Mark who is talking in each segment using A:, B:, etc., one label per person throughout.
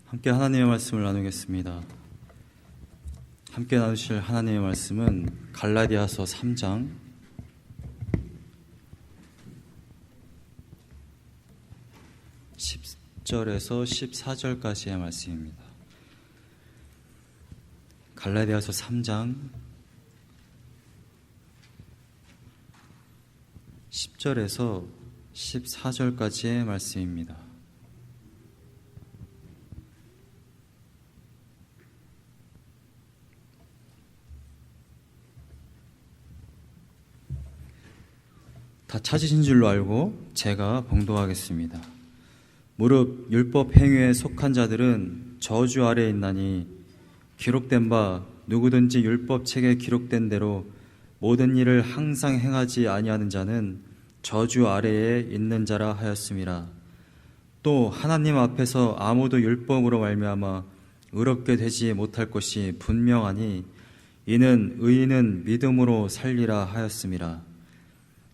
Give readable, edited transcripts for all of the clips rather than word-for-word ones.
A: 함께 하나님의 말씀을 나누겠습니다. 함께 나누실 하나님의 말씀은 갈라디아서 3장 10절에서 14절까지의 말씀입니다. 갈라디아서 3장 10절에서 14절까지의 말씀입니다. 다 찾으신 줄로 알고 제가 봉독하겠습니다. 무릇 율법 행위에 속한 자들은 저주 아래에 있나니 기록된 바 누구든지 율법 책에 기록된 대로 모든 일을 항상 행하지 아니하는 자는 저주 아래에 있는 자라 하였음이라. 또 하나님 앞에서 아무도 율법으로 말미암아 의롭게 되지 못할 것이 분명하니 이는 의인은 믿음으로 살리라 하였음이라.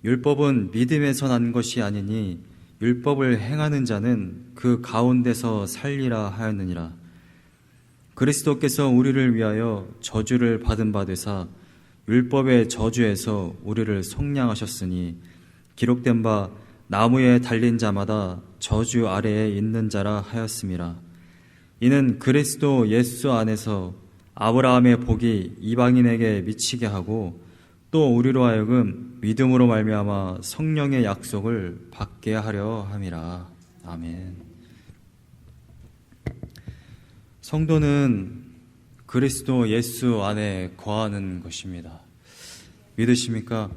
A: 율법은 믿음에서 난 것이 아니니 율법을 행하는 자는 그 가운데서 살리라 하였느니라. 그리스도께서 우리를 위하여 저주를 받은 바 되사 율법의 저주에서 우리를 속량하셨으니 기록된 바 나무에 달린 자마다 저주 아래에 있는 자라 하였음이라. 이는 그리스도 예수 안에서 아브라함의 복이 이방인에게 미치게 하고 또 우리로 하여금 믿음으로 말미암아 성령의 약속을 받게 하려 함이라. 아멘. 성도는 그리스도 예수 안에 거하는 것입니다. 믿으십니까?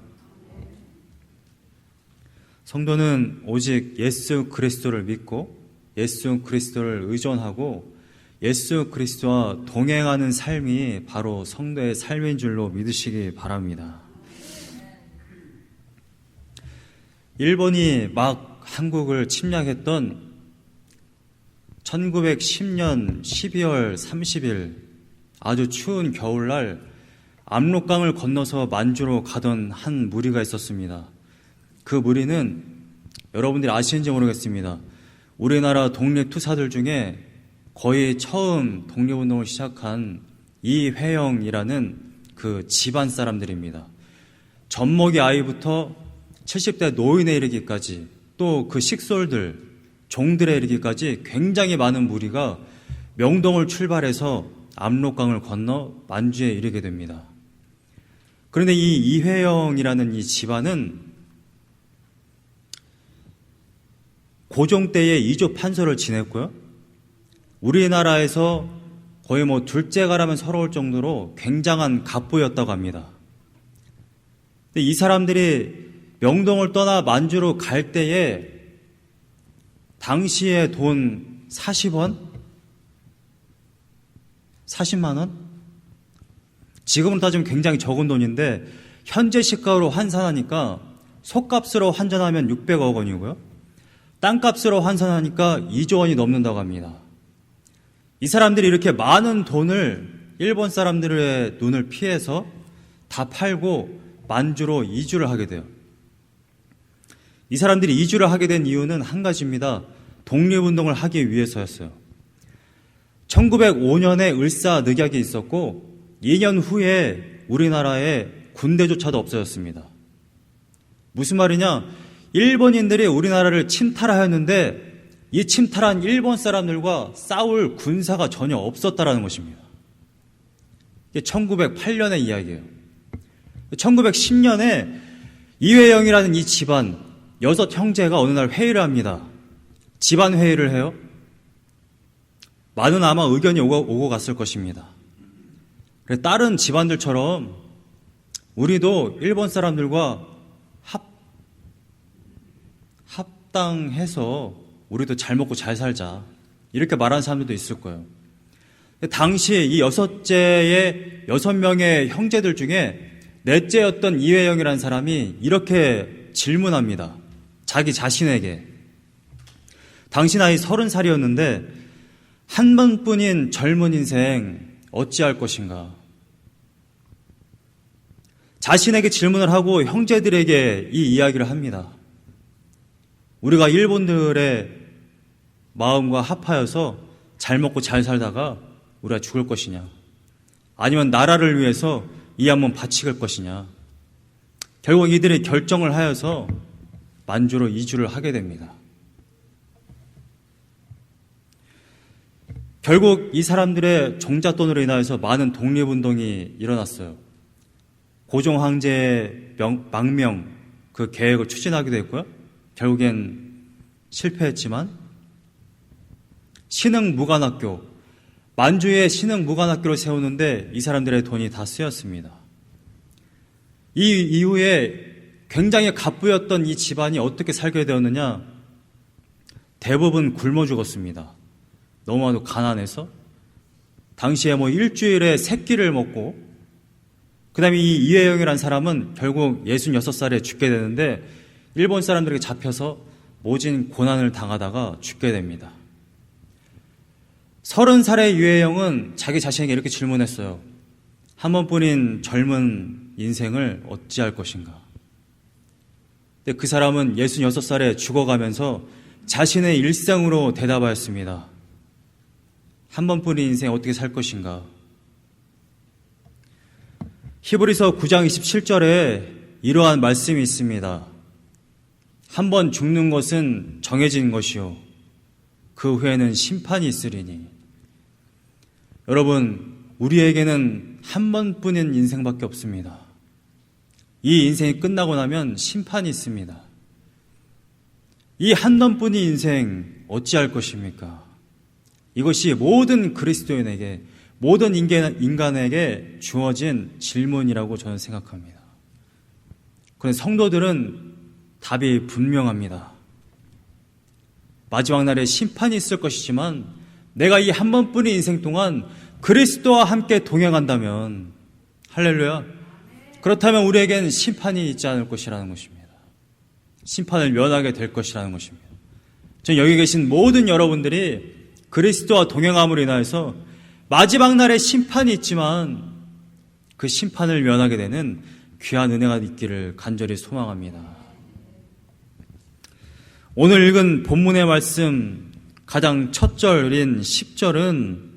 A: 성도는 오직 예수 그리스도를 믿고 예수 그리스도를 의존하고 예수 그리스도와 동행하는 삶이 바로 성도의 삶인 줄로 믿으시기 바랍니다. 일본이 막 한국을 침략했던 1910년 12월 30일 아주 추운 겨울날 압록강을 건너서 만주로 가던 한 무리가 있었습니다. 그 무리는 여러분들이 아시는지 모르겠습니다. 우리나라 독립투사들 중에 거의 처음 독립운동을 시작한 이회영이라는 그 집안 사람들입니다. 젖먹이 아이부터 70대 노인에 이르기까지 또 그 식솔들, 종들에 이르기까지 굉장히 많은 무리가 명동을 출발해서 압록강을 건너 만주에 이르게 됩니다. 그런데 이 이회영이라는 이 집안은 고종 때에 이조 판서를 지냈고요. 우리나라에서 거의 둘째가라면 서러울 정도로 굉장한 갑부였다고 합니다. 근데 이 사람들이 명동을 떠나 만주로 갈 때에 당시에 돈 40원? 40만 원? 지금은 따지면 굉장히 적은 돈인데 현재 시가로 환산하니까 속값으로 환전하면 600억 원이고요. 땅값으로 환산하니까 2조 원이 넘는다고 합니다. 이 사람들이 이렇게 많은 돈을 일본 사람들의 눈을 피해서 다 팔고 만주로 이주를 하게 돼요. 이 사람들이 이주를 하게 된 이유는 한 가지입니다. 독립운동을 하기 위해서였어요. 1905년에 을사늑약이 있었고 2년 후에 우리나라에 군대조차도 없어졌습니다. 무슨 말이냐? 일본인들이 우리나라를 침탈하였는데 이 침탈한 일본 사람들과 싸울 군사가 전혀 없었다라는 것입니다. 이게 1908년의 이야기예요. 1910년에 이회영이라는 이 집안 6 형제가 어느 날 회의를 합니다. 집안 회의를 해요. 많은 아마 의견이 오고 갔을 것입니다. 다른 집안들처럼 우리도 일본 사람들과 합당해서 우리도 잘 먹고 잘 살자 이렇게 말하는 사람들도 있을 거예요. 당시 이 6명의 형제들 중에 넷째였던 이회영이라는 사람이 이렇게 질문합니다. 자기 자신에게. 당시 나이 30살이었는데 한 번뿐인 젊은 인생 어찌할 것인가. 자신에게 질문을 하고 형제들에게 이 이야기를 합니다. 우리가 일본들의 마음과 합하여서 잘 먹고 잘 살다가 우리가 죽을 것이냐, 아니면 나라를 위해서 이 한 몸 바칠 것이냐. 결국 이들이 결정을 하여서 만주로 이주를 하게 됩니다. 결국 이 사람들의 종잣돈으로 인하여서 많은 독립운동이 일어났어요. 고종 황제의 망명, 그 계획을 추진하기도 했고요. 결국엔 실패했지만 신흥무관학교, 만주에 신흥무관학교를 세우는데 이 사람들의 돈이 다 쓰였습니다. 이 이후에 굉장히 갑부였던 이 집안이 어떻게 살게 되었느냐? 대부분 굶어 죽었습니다. 너무나도 가난해서. 당시에 일주일에 3끼를 먹고, 그 다음에 이 이회영이라는 사람은 결국 66살에 죽게 되는데 일본 사람들에게 잡혀서 모진 고난을 당하다가 죽게 됩니다. 30살의 이회영은 자기 자신에게 이렇게 질문했어요. 한 번뿐인 젊은 인생을 어찌할 것인가? 근데 그 사람은 66살에 죽어가면서 자신의 일상으로 대답하였습니다. 한 번뿐인 인생 어떻게 살 것인가? 히브리서 9장 27절에 이러한 말씀이 있습니다. 한 번 죽는 것은 정해진 것이요 그 후에는 심판이 있으리니. 여러분, 우리에게는 한 번뿐인 인생밖에 없습니다. 이 인생이 끝나고 나면 심판이 있습니다. 이 한 번뿐인 인생 어찌할 것입니까? 이것이 모든 그리스도인에게, 모든 인간에게 주어진 질문이라고 저는 생각합니다. 그런데 성도들은 답이 분명합니다. 마지막 날에 심판이 있을 것이지만 내가 이 한 번뿐인 인생 동안 그리스도와 함께 동행한다면, 할렐루야, 그렇다면 우리에겐 심판이 있지 않을 것이라는 것입니다. 심판을 면하게 될 것이라는 것입니다. 저는 여기 계신 모든 여러분들이 그리스도와 동행함으로 인하여서 마지막 날에 심판이 있지만 그 심판을 면하게 되는 귀한 은혜가 있기를 간절히 소망합니다. 오늘 읽은 본문의 말씀 가장 첫 절인 10절은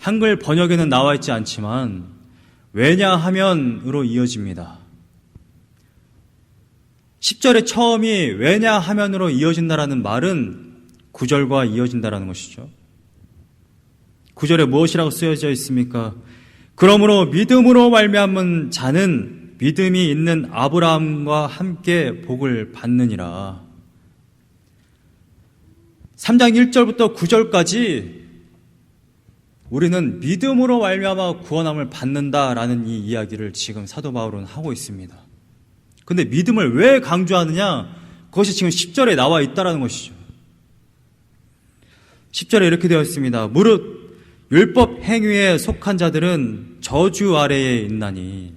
A: 한글 번역에는 나와 있지 않지만 왜냐하면으로 이어집니다. 10절의 처음이 왜냐하면으로 이어진다라는 말은 9절과 이어진다라는 것이죠. 9절에 무엇이라고 쓰여져 있습니까? 그러므로 믿음으로 말미암은 자는 믿음이 있는 아브라함과 함께 복을 받느니라. 3장 1절부터 9절까지 우리는 믿음으로 말미암아 구원함을 받는다라는 이 이야기를 지금 사도 바울은 하고 있습니다. 근데 믿음을 왜 강조하느냐? 그것이 지금 10절에 나와 있다라는 것이죠. 10절에 이렇게 되어 있습니다. 무릇 율법 행위에 속한 자들은 저주 아래에 있나니.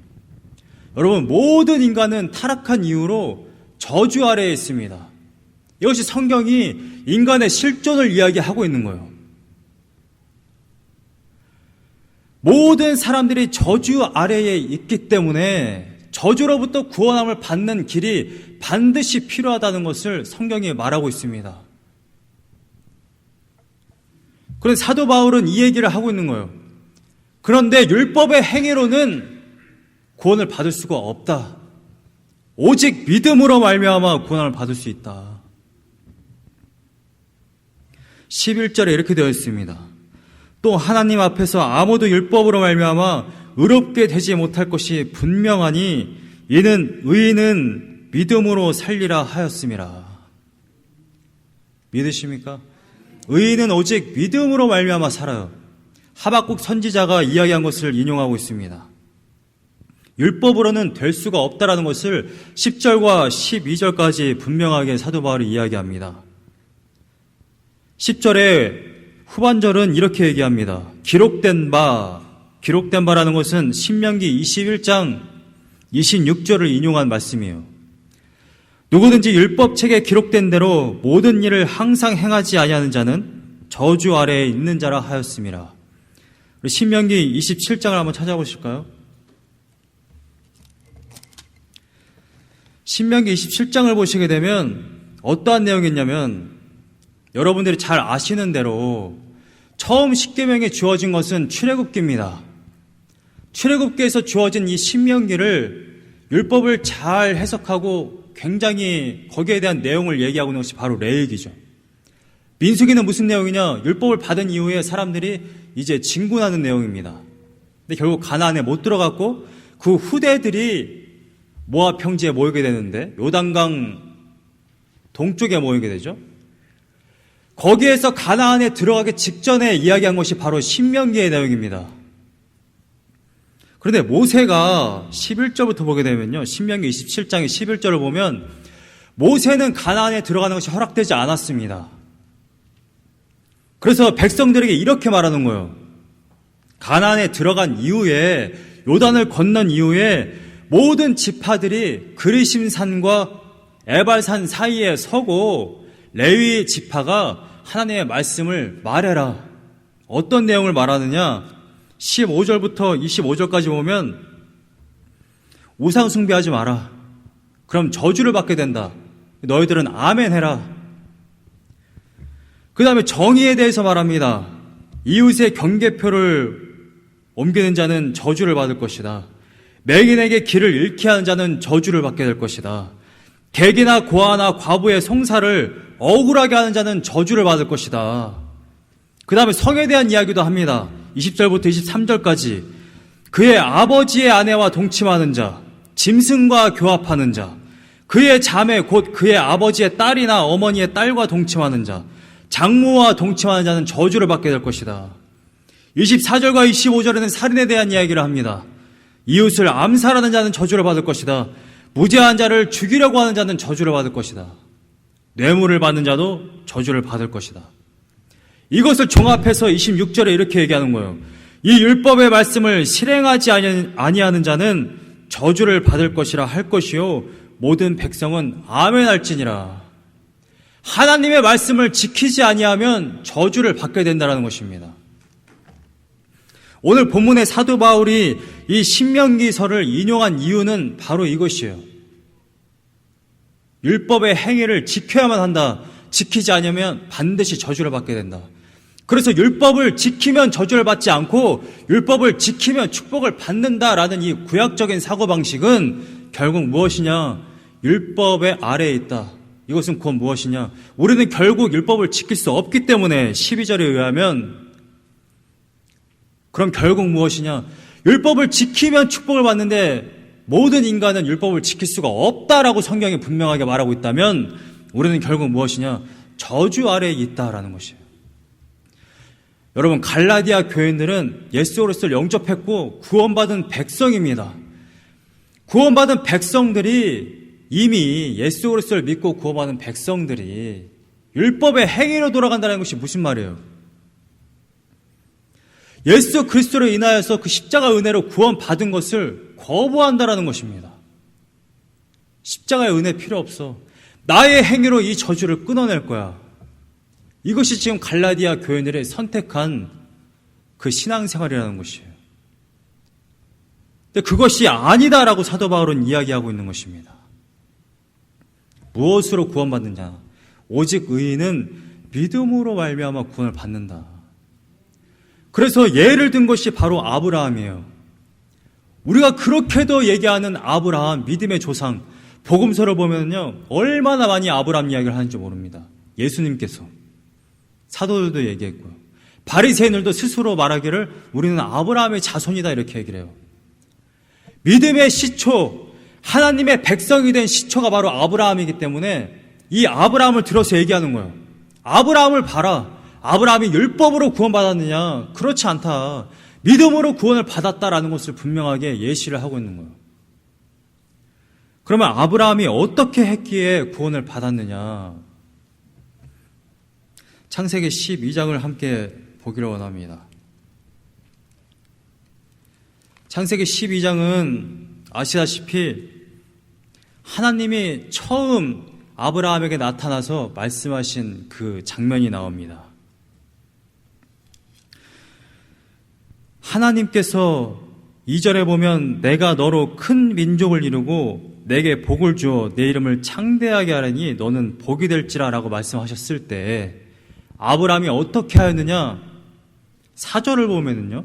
A: 여러분, 모든 인간은 타락한 이유로 저주 아래에 있습니다. 이것이 성경이 인간의 실존을 이야기하고 있는 거예요. 모든 사람들이 저주 아래에 있기 때문에 저주로부터 구원함을 받는 길이 반드시 필요하다는 것을 성경이 말하고 있습니다. 그런데 사도 바울은 이 얘기를 하고 있는 거예요. 그런데 율법의 행위로는 구원을 받을 수가 없다. 오직 믿음으로 말미암아 구원을 받을 수 있다. 11절에 이렇게 되어 있습니다. 또 하나님 앞에서 아무도 율법으로 말미암아 의롭게 되지 못할 것이 분명하니 이는 의인은 믿음으로 살리라 하였음이라. 믿으십니까? 의인은 오직 믿음으로 말미암아 살아요. 하박국 선지자가 이야기한 것을 인용하고 있습니다. 율법으로는 될 수가 없다라는 것을 10절과 12절까지 분명하게 사도 바울이 이야기합니다. 10절에 후반절은 이렇게 얘기합니다. 기록된 바라는 것은 신명기 21장 26절을 인용한 말씀이에요. 누구든지 율법책에 기록된 대로 모든 일을 항상 행하지 아니하는 자는 저주 아래에 있는 자라 하였음이라. 신명기 27장을 한번 찾아보실까요? 신명기 27장을 보시게 되면 어떠한 내용이 있냐면, 여러분들이 잘 아시는 대로 처음 십계명에 주어진 것은 출애굽기입니다. 출애굽기에서 주어진 이 신명기를 율법을 잘 해석하고 굉장히 거기에 대한 내용을 얘기하고 있는 것이 바로 레위기죠. 민수기는 무슨 내용이냐? 율법을 받은 이후에 사람들이 이제 진군하는 내용입니다. 근데 결국 가나안에 못 들어갔고 그 후대들이 모압 평지에 모이게 되는데 요단강 동쪽에 모이게 되죠. 거기에서 가나안에 들어가기 직전에 이야기한 것이 바로 신명기의 내용입니다. 그런데 모세가 11절부터 보게 되면요, 신명기 27장의 11절을 보면 모세는 가나안에 들어가는 것이 허락되지 않았습니다. 그래서 백성들에게 이렇게 말하는 거예요. 가나안에 들어간 이후에, 요단을 건넌 이후에 모든 지파들이 그리심산과 에발산 사이에 서고 레위 지파가 하나님의 말씀을 말해라. 어떤 내용을 말하느냐? 15절부터 25절까지 보면 우상 숭배하지 마라. 그럼 저주를 받게 된다. 너희들은 아멘 해라. 그 다음에 정의에 대해서 말합니다. 이웃의 경계표를 옮기는 자는 저주를 받을 것이다. 맹인에게 길을 잃게 하는 자는 저주를 받게 될 것이다. 객이나 고아나 과부의 송사를 억울하게 하는 자는 저주를 받을 것이다. 그 다음에 성에 대한 이야기도 합니다. 20절부터 23절까지 그의 아버지의 아내와 동침하는 자, 짐승과 교합하는 자, 그의 자매 곧 그의 아버지의 딸이나 어머니의 딸과 동침하는 자, 장모와 동침하는 자는 저주를 받게 될 것이다. 24절과 25절에는 살인에 대한 이야기를 합니다. 이웃을 암살하는 자는 저주를 받을 것이다. 무죄한 자를 죽이려고 하는 자는 저주를 받을 것이다. 뇌물을 받는 자도 저주를 받을 것이다. 이것을 종합해서 26절에 이렇게 얘기하는 거예요. 이 율법의 말씀을 실행하지 아니하는 자는 저주를 받을 것이라 할 것이요 모든 백성은 아멘 할지니라. 하나님의 말씀을 지키지 아니하면 저주를 받게 된다는 것입니다. 오늘 본문의 사도 바울이 이 신명기서를 인용한 이유는 바로 이것이에요. 율법의 행위를 지켜야만 한다. 지키지 않으면 반드시 저주를 받게 된다. 그래서 율법을 지키면 저주를 받지 않고 율법을 지키면 축복을 받는다라는 이 구약적인 사고방식은 결국 무엇이냐? 율법의 아래에 있다. 이것은 곧 무엇이냐? 우리는 결국 율법을 지킬 수 없기 때문에 12절에 의하면 그럼 결국 무엇이냐? 율법을 지키면 축복을 받는데 모든 인간은 율법을 지킬 수가 없다라고 성경이 분명하게 말하고 있다면 우리는 결국 무엇이냐? 저주 아래에 있다라는 것이에요. 여러분, 갈라디아 교인들은 예수 그리스도를 영접했고 구원받은 백성입니다. 구원받은 백성들이 이미 예수 그리스도를 믿고 구원받은 백성들이 율법의 행위로 돌아간다는 것이 무슨 말이에요? 예수 그리스도로 인하여서 그 십자가 은혜로 구원받은 것을 거부한다라는 것입니다. 십자가의 은혜 필요 없어. 나의 행위로 이 저주를 끊어낼 거야. 이것이 지금 갈라디아 교인들의 선택한 그 신앙생활이라는 것이에요. 근데 그것이 아니다라고 사도 바울은 이야기하고 있는 것입니다. 무엇으로 구원받느냐? 오직 의인은 믿음으로 말미암아 구원을 받는다. 그래서 예를 든 것이 바로 아브라함이에요. 우리가 그렇게도 얘기하는 아브라함, 믿음의 조상, 복음서를 보면요 얼마나 많이 아브라함 이야기를 하는지 모릅니다. 예수님께서 사도들도 얘기했고요. 바리새인들도 스스로 말하기를 우리는 아브라함의 자손이다 이렇게 얘기를 해요. 믿음의 시초, 하나님의 백성이 된 시초가 바로 아브라함이기 때문에 이 아브라함을 들어서 얘기하는 거예요. 아브라함을 봐라. 아브라함이 율법으로 구원받았느냐? 그렇지 않다. 믿음으로 구원을 받았다라는 것을 분명하게 예시를 하고 있는 거예요. 그러면 아브라함이 어떻게 했기에 구원을 받았느냐? 창세기 12장을 함께 보기를 원합니다. 창세기 12장은 아시다시피 하나님이 처음 아브라함에게 나타나서 말씀하신 그 장면이 나옵니다. 하나님께서 2절에 보면 내가 너로 큰 민족을 이루고 내게 복을 주어 내 이름을 창대하게 하려니 너는 복이 될지라 라고 말씀하셨을 때 아브라함이 어떻게 하였느냐? 4절을 보면은요,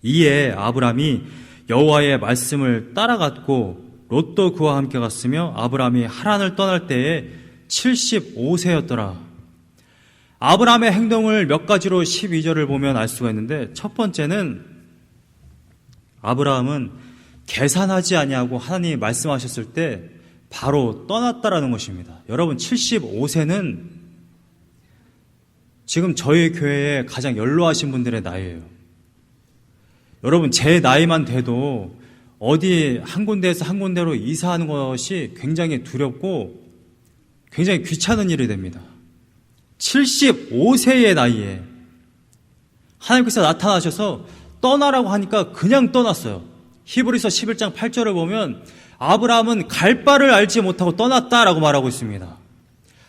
A: 이에 아브람이 여호와의 말씀을 따라갔고 롯도 그와 함께 갔으며 아브람이 하란을 떠날 때에 75세였더라. 아브람의 행동을 몇 가지로 12절을 보면 알 수가 있는데, 첫 번째는 아브라함은 계산하지 아니하고 하나님이 말씀하셨을 때 바로 떠났다라는 것입니다. 여러분, 75세는 지금 저희 교회에 가장 연로하신 분들의 나이예요. 여러분, 제 나이만 돼도 어디 한 군데에서 한 군데로 이사하는 것이 굉장히 두렵고 굉장히 귀찮은 일이 됩니다. 75세의 나이에 하나님께서 나타나셔서 떠나라고 하니까 그냥 떠났어요. 히브리서 11장 8절을 보면 아브라함은 갈 바를 알지 못하고 떠났다라고 말하고 있습니다.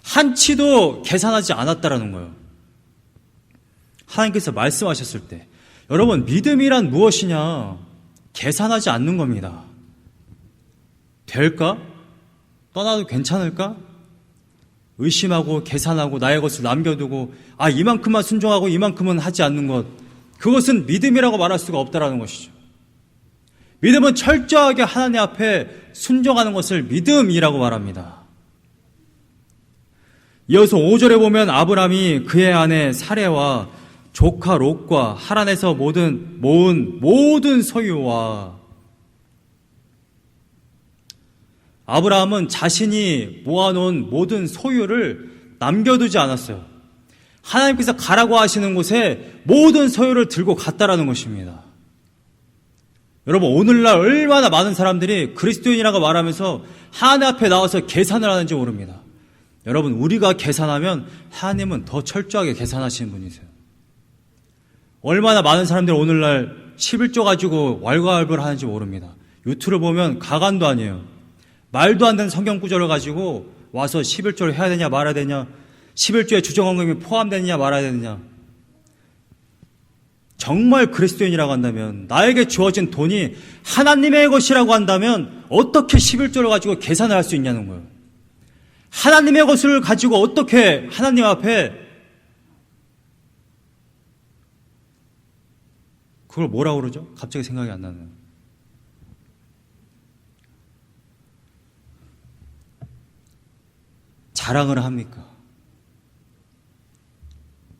A: 한치도 계산하지 않았다라는 거예요. 하나님께서 말씀하셨을 때, 여러분, 믿음이란 무엇이냐? 계산하지 않는 겁니다. 될까? 떠나도 괜찮을까? 의심하고 계산하고 나의 것을 남겨두고 이만큼만 순종하고 이만큼은 하지 않는 것, 그것은 믿음이라고 말할 수가 없다라는 것이죠. 믿음은 철저하게 하나님 앞에 순종하는 것을 믿음이라고 말합니다. 이어서 5절에 보면 아브람이 그의 아내 사레와 조카 롯과 하란에서 모은 모든 소유와, 아브라함은 자신이 모아놓은 모든 소유를 남겨두지 않았어요. 하나님께서 가라고 하시는 곳에 모든 소유를 들고 갔다라는 것입니다. 여러분, 오늘날 얼마나 많은 사람들이 그리스도인이라고 말하면서 하나님 앞에 나와서 계산을 하는지 모릅니다. 여러분, 우리가 계산하면 하나님은 더 철저하게 계산하시는 분이세요. 얼마나 많은 사람들이 오늘날 11조 가지고 왈가왈부를 하는지 모릅니다. 유튜브를 보면 가관도 아니에요. 말도 안 되는 성경 구절을 가지고 와서 11조를 해야 되냐 말아야 되냐, 11조에 주정헌금이 포함되느냐 말아야 되느냐. 정말 그리스도인이라고 한다면, 나에게 주어진 돈이 하나님의 것이라고 한다면 어떻게 11조를 가지고 계산을 할 수 있냐는 거예요. 하나님의 것을 가지고 어떻게 하나님 앞에 그걸 뭐라고 그러죠? 갑자기 생각이 안 나네요. 자랑을 합니까?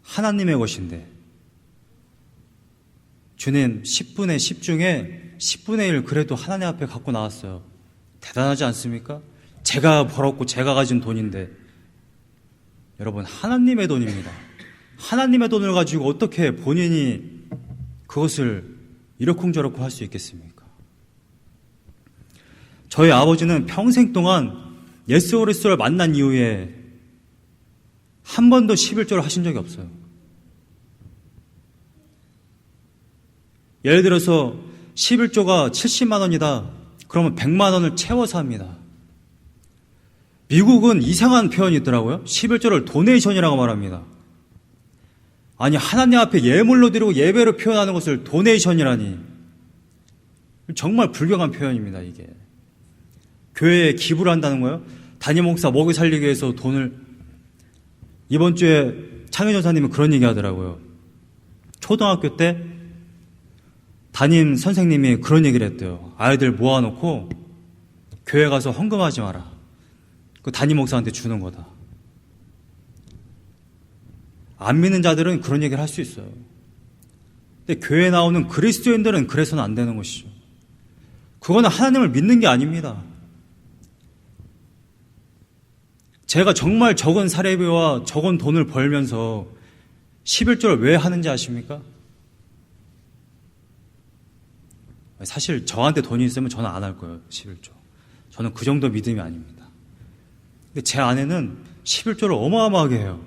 A: 하나님의 것인데, 주님 10분의 10 중에 10분의 1 그래도 하나님 앞에 갖고 나왔어요. 대단하지 않습니까? 제가 벌었고 제가 가진 돈인데. 여러분, 하나님의 돈입니다. 하나님의 돈을 가지고 어떻게 본인이 그것을 이러쿵저러쿵 할 수 있겠습니까? 저희 아버지는 평생 동안 예수 그리스도를 만난 이후에 한 번도 11조를 하신 적이 없어요. 예를 들어서 11조가 70만 원이다. 그러면 100만 원을 채워서 합니다. 미국은 이상한 표현이 있더라고요. 11조를 도네이션이라고 말합니다. 아니, 하나님 앞에 예물로 드리고 예배로 표현하는 것을 도네이션이라니. 정말 불경한 표현입니다, 이게. 교회에 기부를 한다는 거예요? 담임 목사 먹여 살리기 위해서 돈을. 이번 주에 창희 전사님은 그런 얘기 하더라고요. 초등학교 때 담임 선생님이 그런 얘기를 했대요. 아이들 모아놓고 교회 가서 헌금하지 마라. 그 담임 목사한테 주는 거다. 안 믿는 자들은 그런 얘기를 할 수 있어요. 근데 교회에 나오는 그리스도인들은 그래서는 안 되는 것이죠. 그거는 하나님을 믿는 게 아닙니다. 제가 정말 적은 사례비와 적은 돈을 벌면서 11조를 왜 하는지 아십니까? 사실 저한테 돈이 있으면 저는 안 할 거예요, 11조. 저는 그 정도 믿음이 아닙니다. 근데 제 아내는 11조를 어마어마하게 해요.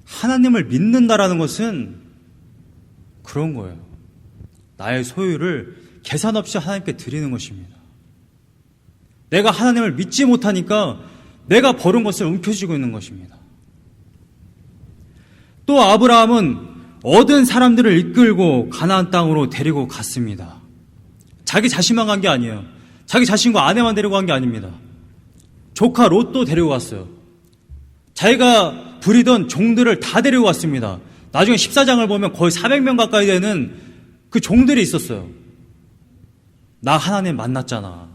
A: 하나님을 믿는다라는 것은 그런 거예요. 나의 소유를 계산 없이 하나님께 드리는 것입니다. 내가 하나님을 믿지 못하니까 내가 벌은 것을 움켜쥐고 있는 것입니다. 또 아브라함은 얻은 사람들을 이끌고 가나안 땅으로 데리고 갔습니다. 자기 자신만 간 게 아니에요. 자기 자신과 아내만 데리고 간 게 아닙니다. 조카 롯도 데리고 갔어요. 자기가 부리던 종들을 다 데리고 왔습니다. 나중에 14장을 보면 거의 400명 가까이 되는 그 종들이 있었어요. 나 하나님 만났잖아.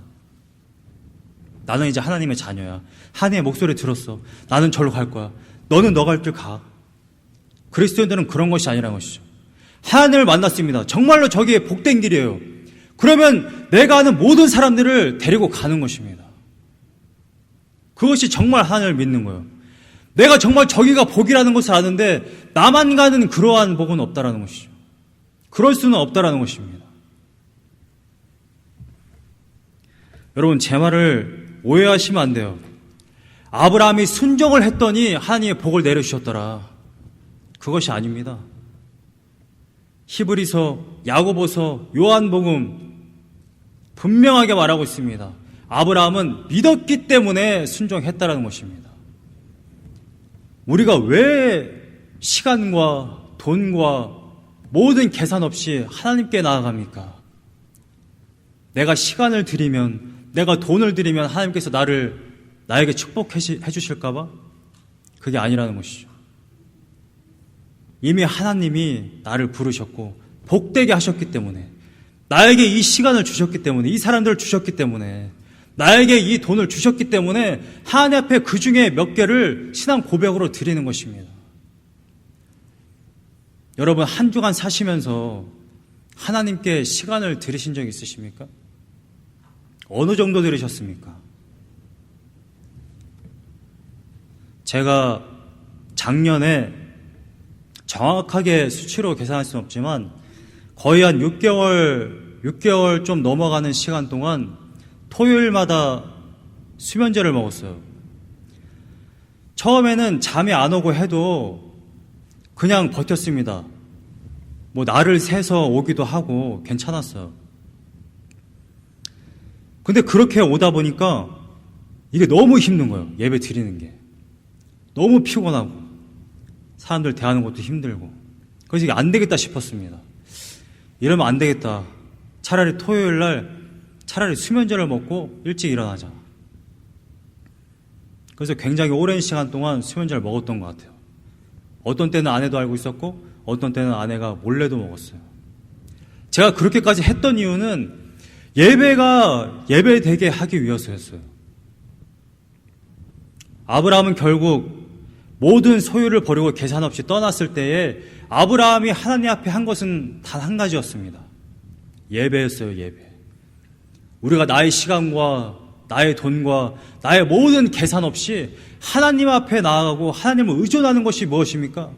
A: 나는 이제 하나님의 자녀야. 하나님의 목소리 들었어. 나는 절로 갈 거야. 너는 너 갈 길 가. 그리스도인들은 그런 것이 아니라는 것이죠. 하나님을 만났습니다. 정말로 저기에 복된 길이에요. 그러면 내가 아는 모든 사람들을 데리고 가는 것입니다. 그것이 정말 하나님을 믿는 거예요. 내가 정말 저기가 복이라는 것을 아는데 나만 가는 그러한 복은 없다라는 것이죠. 그럴 수는 없다라는 것입니다. 여러분, 제 말을 오해하시면 안 돼요. 아브라함이 순종을 했더니 하나님의 복을 내려주셨더라. 그것이 아닙니다. 히브리서, 야고보서, 요한복음 분명하게 말하고 있습니다. 아브라함은 믿었기 때문에 순종했다라는 것입니다. 우리가 왜 시간과 돈과 모든 계산 없이 하나님께 나아갑니까? 내가 시간을 드리면, 내가 돈을 드리면 하나님께서 나에게 축복해 주실까봐? 그게 아니라는 것이죠. 이미 하나님이 나를 부르셨고 복되게 하셨기 때문에, 나에게 이 시간을 주셨기 때문에, 이 사람들을 주셨기 때문에, 나에게 이 돈을 주셨기 때문에 하나님 앞에 그 중에 몇 개를 신앙 고백으로 드리는 것입니다. 여러분, 한 주간 사시면서 하나님께 시간을 드리신 적 있으십니까? 어느 정도 드리셨습니까? 제가 작년에 정확하게 수치로 계산할 수는 없지만 거의 한 6개월 좀 넘어가는 시간 동안 토요일마다 수면제를 먹었어요. 처음에는 잠이 안 오고 해도 그냥 버텼습니다. 뭐 날을 새서 오기도 하고 괜찮았어요. 근데 그렇게 오다 보니까 이게 너무 힘든 거예요. 예배 드리는 게. 너무 피곤하고 사람들 대하는 것도 힘들고. 그래서 이게 안 되겠다 싶었습니다. 이러면 안 되겠다. 차라리 토요일 날 차라리 수면제를 먹고 일찍 일어나자. 그래서 굉장히 오랜 시간 동안 수면제를 먹었던 것 같아요. 어떤 때는 아내도 알고 있었고 어떤 때는 아내가 몰래도 먹었어요. 제가 그렇게까지 했던 이유는 예배되게 하기 위해서였어요. 아브라함은 결국 모든 소유를 버리고 계산 없이 떠났을 때에 아브라함이 하나님 앞에 한 것은 단 한 가지였습니다. 예배였어요, 예배. 우리가 나의 시간과 나의 돈과 나의 모든 계산 없이 하나님 앞에 나아가고 하나님을 의존하는 것이 무엇입니까?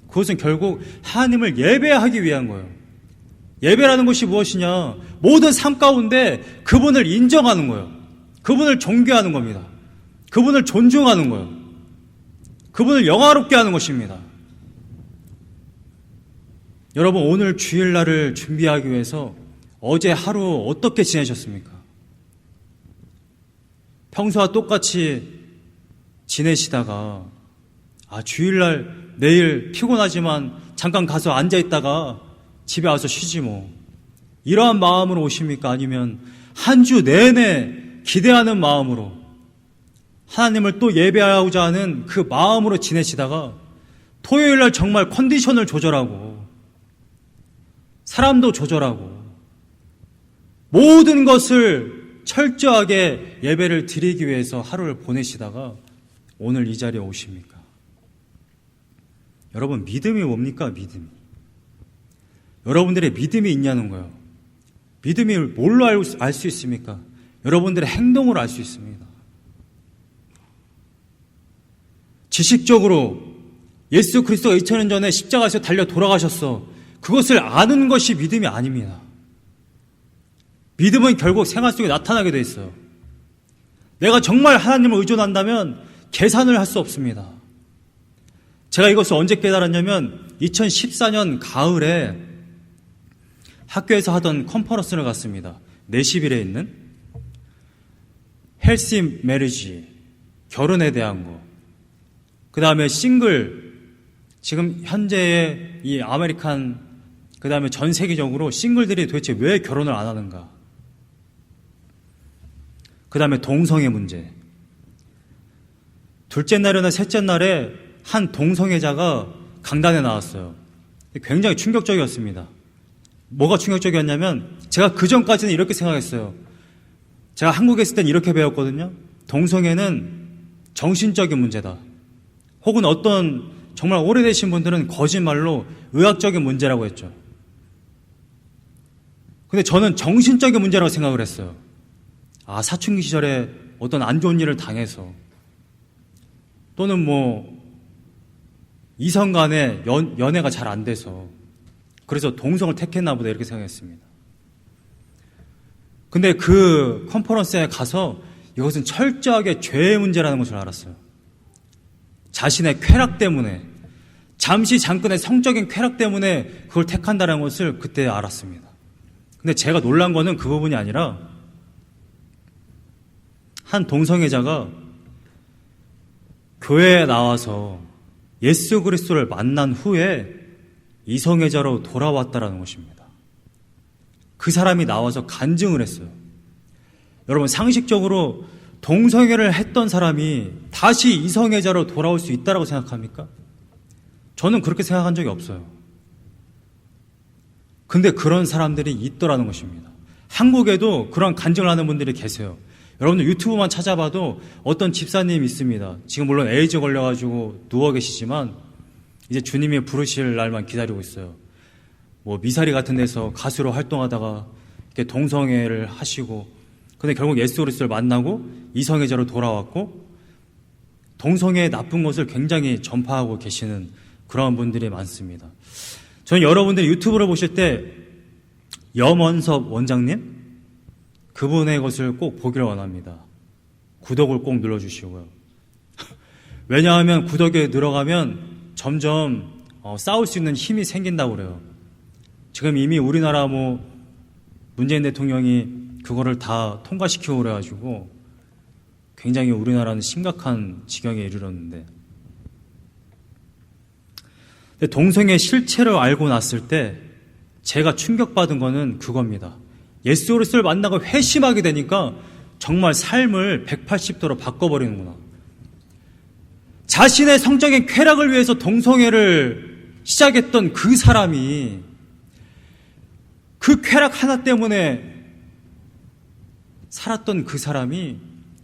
A: 그것은 결국 하나님을 예배하기 위한 거예요. 예배라는 것이 무엇이냐? 모든 삶 가운데 그분을 인정하는 거예요. 그분을 존경하는 겁니다. 그분을 존중하는 거예요. 그분을 영화롭게 하는 것입니다. 여러분, 오늘 주일날을 준비하기 위해서 어제 하루 어떻게 지내셨습니까? 평소와 똑같이 지내시다가 주일날 내일 피곤하지만 잠깐 가서 앉아있다가 집에 와서 쉬지 뭐, 이러한 마음으로 오십니까? 아니면 한 주 내내 기대하는 마음으로 하나님을 또 예배하고자 하는 그 마음으로 지내시다가 토요일날 정말 컨디션을 조절하고 사람도 조절하고 모든 것을 철저하게 예배를 드리기 위해서 하루를 보내시다가 오늘 이 자리에 오십니까? 여러분, 믿음이 뭡니까? 믿음이. 여러분들의 믿음이 있냐는 거예요. 믿음이 뭘로 알 수 있습니까? 여러분들의 행동으로 알 수 있습니다. 지식적으로 예수 그리스도가 2000년 전에 십자가에서 달려 돌아가셨어, 그것을 아는 것이 믿음이 아닙니다. 믿음은 결국 생활 속에 나타나게 돼 있어요. 내가 정말 하나님을 의존한다면 계산을 할 수 없습니다. 제가 이것을 언제 깨달았냐면 2014년 가을에 학교에서 하던 컨퍼런스를 갔습니다. 내시빌에 있는 헬시 메리지, 결혼에 대한 거, 그 다음에 싱글, 지금 현재의 이 아메리칸, 그 다음에 전 세계적으로 싱글들이 도대체 왜 결혼을 안 하는가, 그 다음에 동성애 문제, 둘째 날이나 셋째 날에 한 동성애자가 강단에 나왔어요. 굉장히 충격적이었습니다. 뭐가 충격적이었냐면 제가 그전까지는 이렇게 생각했어요. 제가 한국에 있을 땐 이렇게 배웠거든요. 동성애는 정신적인 문제다. 혹은 어떤 정말 오래되신 분들은 거짓말로 의학적인 문제라고 했죠. 근데 저는 정신적인 문제라고 생각을 했어요. 사춘기 시절에 어떤 안 좋은 일을 당해서 또는 이성 간의 연애가 잘 안 돼서 그래서 동성을 택했나 보다 이렇게 생각했습니다. 근데 그 컨퍼런스에 가서 이것은 철저하게 죄의 문제라는 것을 알았어요. 자신의 쾌락 때문에, 잠깐의 성적인 쾌락 때문에 그걸 택한다는 것을 그때 알았습니다. 근데 제가 놀란 거는 그 부분이 아니라 한 동성애자가 교회에 나와서 예수 그리스도를 만난 후에 이성애자로 돌아왔다라는 것입니다. 그 사람이 나와서 간증을 했어요. 여러분, 상식적으로 동성애를 했던 사람이 다시 이성애자로 돌아올 수 있다고 생각합니까? 저는 그렇게 생각한 적이 없어요. 근데 그런 사람들이 있더라는 것입니다. 한국에도 그런 간증을 하는 분들이 계세요. 여러분들 유튜브만 찾아봐도 어떤 집사님이 있습니다. 지금 물론 에이즈 걸려가지고 누워 계시지만 이제 주님이 부르실 날만 기다리고 있어요. 미사리 같은 데서 가수로 활동하다가 이렇게 동성애를 하시고 근데 결국 예수 그리스도를 만나고 이성애자로 돌아왔고 동성애의 나쁜 것을 굉장히 전파하고 계시는 그런 분들이 많습니다. 저는 여러분들이 유튜브를 보실 때 염원섭 원장님 그분의 것을 꼭 보기를 원합니다. 구독을 꼭 눌러주시고요. 왜냐하면 구독에 들어가면 점점 싸울 수 있는 힘이 생긴다고 그래요. 지금 이미 우리나라 문재인 대통령이 그거를 다 통과시키고 그래가지고 굉장히 우리나라는 심각한 지경에 이르렀는데 동성애 실체를 알고 났을 때 제가 충격받은 거는 그겁니다. 예수 그리스도를 만나고 회심하게 되니까 정말 삶을 180도로 바꿔버리는구나. 자신의 성적인 쾌락을 위해서 동성애를 시작했던 그 사람이 그 쾌락 하나 때문에 살았던 그 사람이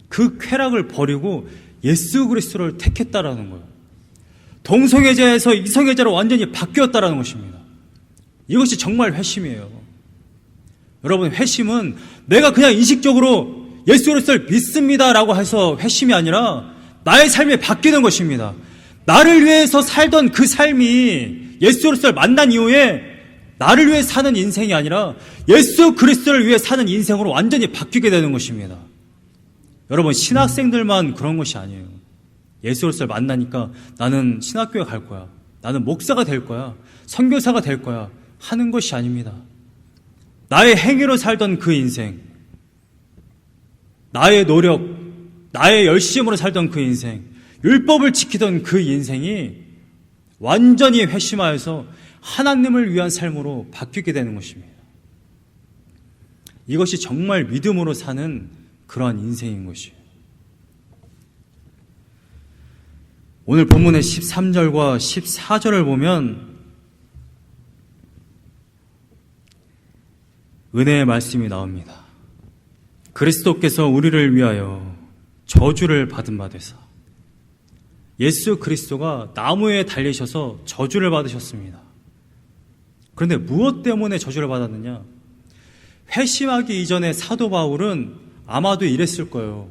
A: 그 쾌락을 버리고 예수 그리스도를 택했다라는 거예요. 동성애자에서 이성애자로 완전히 바뀌었다라는 것입니다. 이것이 정말 회심이에요. 여러분, 회심은 내가 그냥 인식적으로 예수 그리스도를 믿습니다라고 해서 회심이 아니라 나의 삶이 바뀌는 것입니다. 나를 위해서 살던 그 삶이 예수 그리스도를 만난 이후에 나를 위해 사는 인생이 아니라 예수 그리스도를 위해 사는 인생으로 완전히 바뀌게 되는 것입니다. 여러분, 신학생들만 그런 것이 아니에요. 예수 그리스도를 만나니까 나는 신학교에 갈 거야. 나는 목사가 될 거야. 선교사가 될 거야. 하는 것이 아닙니다. 나의 행위로 살던 그 인생, 나의 노력, 나의 열심으로 살던 그 인생, 율법을 지키던 그 인생이 완전히 회심하여서 하나님을 위한 삶으로 바뀌게 되는 것입니다. 이것이 정말 믿음으로 사는 그러한 인생인 것이에요. 오늘 본문의 13절과 14절을 보면 은혜의 말씀이 나옵니다. 그리스도께서 우리를 위하여 저주를 받은 바 되사. 예수 그리스도가 나무에 달리셔서 저주를 받으셨습니다. 그런데 무엇 때문에 저주를 받았느냐? 회심하기 이전에 사도 바울은 아마도 이랬을 거예요.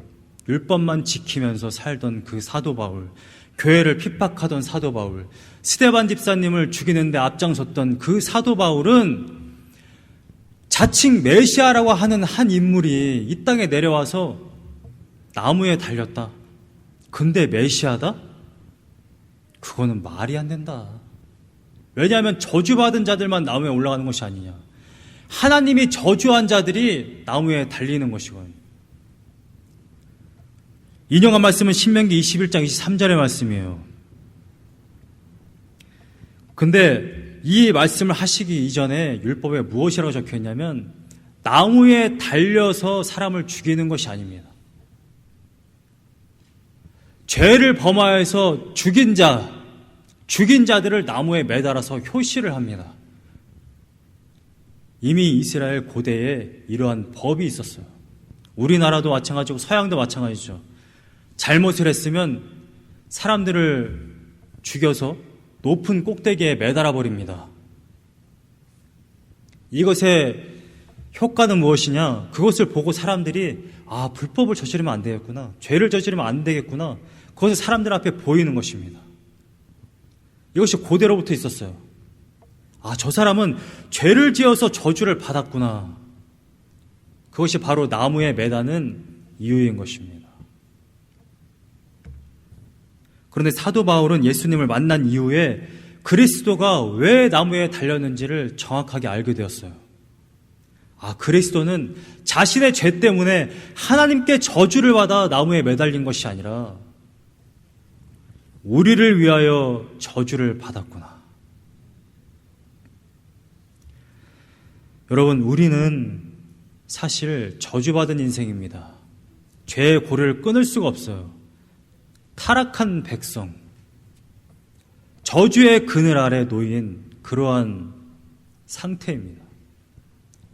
A: 율법만 지키면서 살던 그 사도 바울, 교회를 핍박하던 사도 바울, 스데반 집사님을 죽이는데 앞장섰던 그 사도 바울은 자칭 메시아라고 하는 한 인물이 이 땅에 내려와서 나무에 달렸다. 근데 메시아다? 그거는 말이 안 된다. 왜냐하면 저주받은 자들만 나무에 올라가는 것이 아니냐. 하나님이 저주한 자들이 나무에 달리는 것이거든요. 인용한 말씀은 신명기 21장 23절의 말씀이에요. 근데 이 말씀을 하시기 이전에 율법에 무엇이라고 적혀있냐면 나무에 달려서 사람을 죽이는 것이 아닙니다. 죄를 범하여서 죽인 자들을 나무에 매달아서 효시를 합니다. 이미 이스라엘 고대에 이러한 법이 있었어요. 우리나라도 마찬가지고 서양도 마찬가지죠. 잘못을 했으면 사람들을 죽여서 높은 꼭대기에 매달아 버립니다. 이것의 효과는 무엇이냐? 그것을 보고 사람들이 불법을 저지르면 안 되겠구나, 죄를 저지르면 안 되겠구나, 그것을 사람들 앞에 보이는 것입니다. 이것이 고대로부터 있었어요. 저 사람은 죄를 지어서 저주를 받았구나. 그것이 바로 나무에 매다는 이유인 것입니다. 그런데 사도 바울은 예수님을 만난 이후에 그리스도가 왜 나무에 달렸는지를 정확하게 알게 되었어요. 그리스도는 자신의 죄 때문에 하나님께 저주를 받아 나무에 매달린 것이 아니라 우리를 위하여 저주를 받았구나. 여러분, 우리는 사실 저주받은 인생입니다. 죄의 고리를 끊을 수가 없어요. 타락한 백성, 저주의 그늘 아래 놓인 그러한 상태입니다.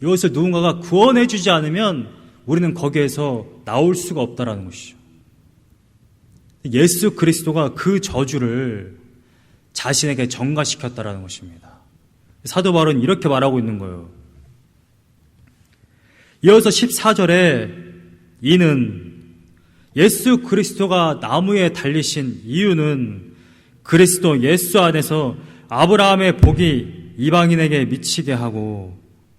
A: 이것을 누군가가 구원해 주지 않으면 우리는 거기에서 나올 수가 없다라는 것이죠. 예수 그리스도가 그 저주를 자신에게 전가시켰다라는 것입니다. 사도 바울은 이렇게 말하고 있는 거예요. 이어서 14절에 이는 예수 그리스도가 나무에 달리신 이유는 그리스도 예수 안에서 아브라함의 복이 이방인에게 미치게 하고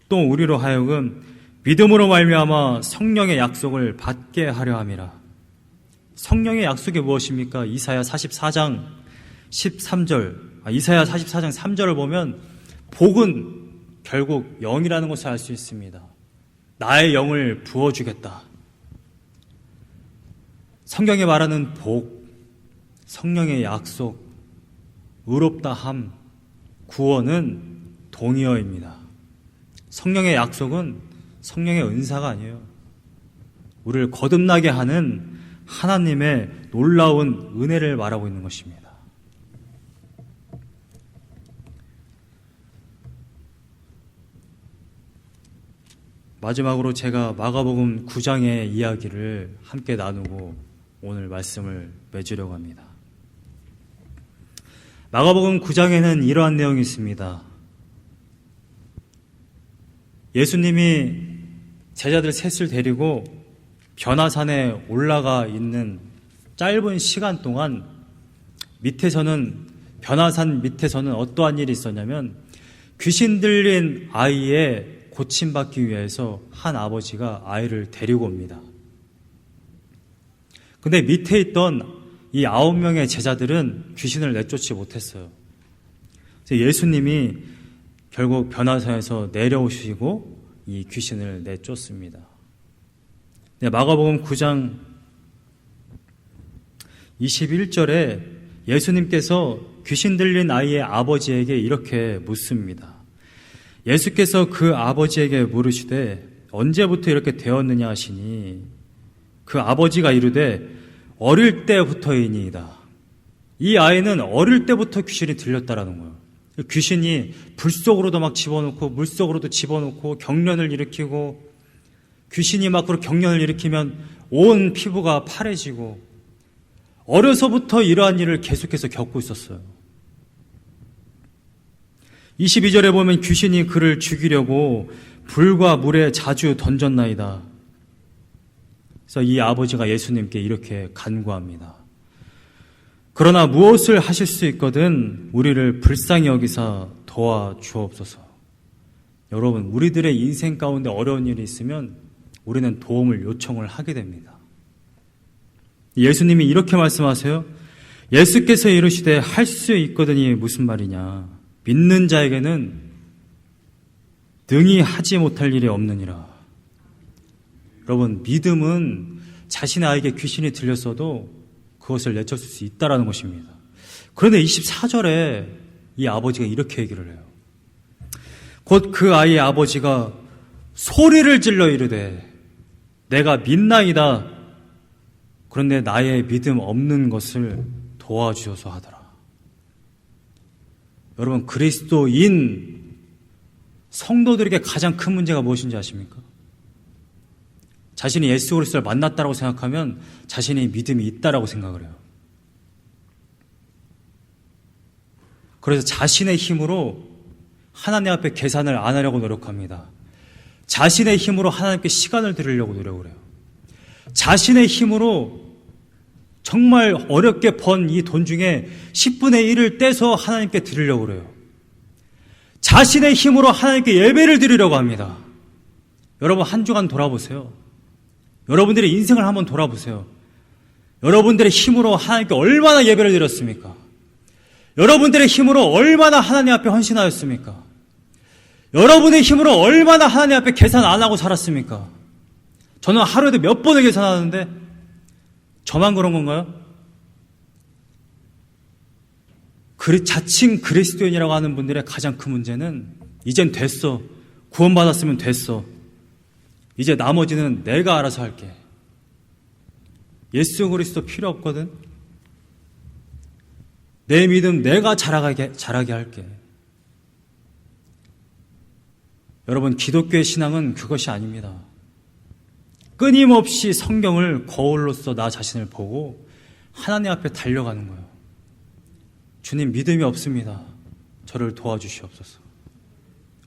A: 또 우리로 하여금 믿음으로 말미암아 성령의 약속을 받게 하려 함이라. 성령의 약속이 무엇입니까? 이사야 44장 3절을 보면 복은 결국 영이라는 것을 알 수 있습니다. 나의 영을 부어주겠다. 성경에 말하는 복, 성령의 약속, 의롭다 함, 구원은 동의어입니다. 성령의 약속은 성령의 은사가 아니에요. 우리를 거듭나게 하는 하나님의 놀라운 은혜를 말하고 있는 것입니다. 마지막으로 제가 마가복음 9장의 이야기를 함께 나누고 오늘 말씀을 맺으려고 합니다. 마가복음 9장에는 이러한 내용이 있습니다. 예수님이 제자들 셋을 데리고 변화산에 올라가 있는 짧은 시간 동안 변화산 밑에서는 어떠한 일이 있었냐면 귀신 들린 아이의 고침받기 위해서 한 아버지가 아이를 데리고 옵니다. 근데 밑에 있던 이 9명의 제자들은 귀신을 내쫓지 못했어요. 그래서 예수님이 결국 변화산에서 내려오시고 이 귀신을 내쫓습니다. 마가복음 9장 21절에 예수님께서 귀신 들린 아이의 아버지에게 이렇게 묻습니다. 예수께서 그 아버지에게 물으시되 언제부터 이렇게 되었느냐 하시니 그 아버지가 이르되 어릴 때부터이니이다. 이 아이는 어릴 때부터 귀신이 들렸다라는 거예요. 귀신이 불 속으로도 막 집어넣고 물 속으로도 집어넣고 경련을 일으키고 귀신이 막 그렇게 경련을 일으키면 온 피부가 파래지고 어려서부터 이러한 일을 계속해서 겪고 있었어요. 22절에 보면 귀신이 그를 죽이려고 불과 물에 자주 던졌나이다. 그래서 이 아버지가 예수님께 이렇게 간구합니다. 그러나 무엇을 하실 수 있거든 우리를 불쌍히 여기사 도와주옵소서. 여러분, 우리들의 인생 가운데 어려운 일이 있으면 우리는 도움을 요청을 하게 됩니다. 예수님이 이렇게 말씀하세요. 예수께서 이르시되 할 수 있거든이 무슨 말이냐. 믿는 자에게는 능히 하지 못할 일이 없느니라. 여러분, 믿음은 자신의 아이에게 귀신이 들렸어도 그것을 내쫓을 수 있다는 것입니다. 그런데 24절에 이 아버지가 이렇게 얘기를 해요. 곧 그 아이의 아버지가 소리를 질러 이르되 내가 믿나이다. 그런데 나의 믿음 없는 것을 도와주셔서 하더라. 여러분, 그리스도인 성도들에게 가장 큰 문제가 무엇인지 아십니까? 자신이 예수 그리스도를 만났다고 생각하면 자신이 믿음이 있다라고 생각을 해요. 그래서 자신의 힘으로 하나님 앞에 계산을 안 하려고 노력합니다. 자신의 힘으로 하나님께 시간을 드리려고 노력을 해요. 자신의 힘으로 정말 어렵게 번 이 돈 중에 10분의 1을 떼서 하나님께 드리려고 그래요. 자신의 힘으로 하나님께 예배를 드리려고 합니다. 여러분, 한 주간 돌아보세요. 여러분들의 인생을 한번 돌아보세요. 여러분들의 힘으로 하나님께 얼마나 예배를 드렸습니까? 여러분들의 힘으로 얼마나 하나님 앞에 헌신하였습니까? 여러분의 힘으로 얼마나 하나님 앞에 계산 안 하고 살았습니까? 저는 하루에도 몇 번을 계산하는데 저만 그런 건가요? 자칭 그리스도인이라고 하는 분들의 가장 큰 문제는 이젠 됐어. 구원받았으면 됐어. 이제 나머지는 내가 알아서 할게. 예수 그리스도 필요 없거든. 내 믿음 내가 자라게 할게. 여러분, 기독교의 신앙은 그것이 아닙니다. 끊임없이 성경을 거울로서 나 자신을 보고 하나님 앞에 달려가는 거예요. 주님, 믿음이 없습니다. 저를 도와주시옵소서.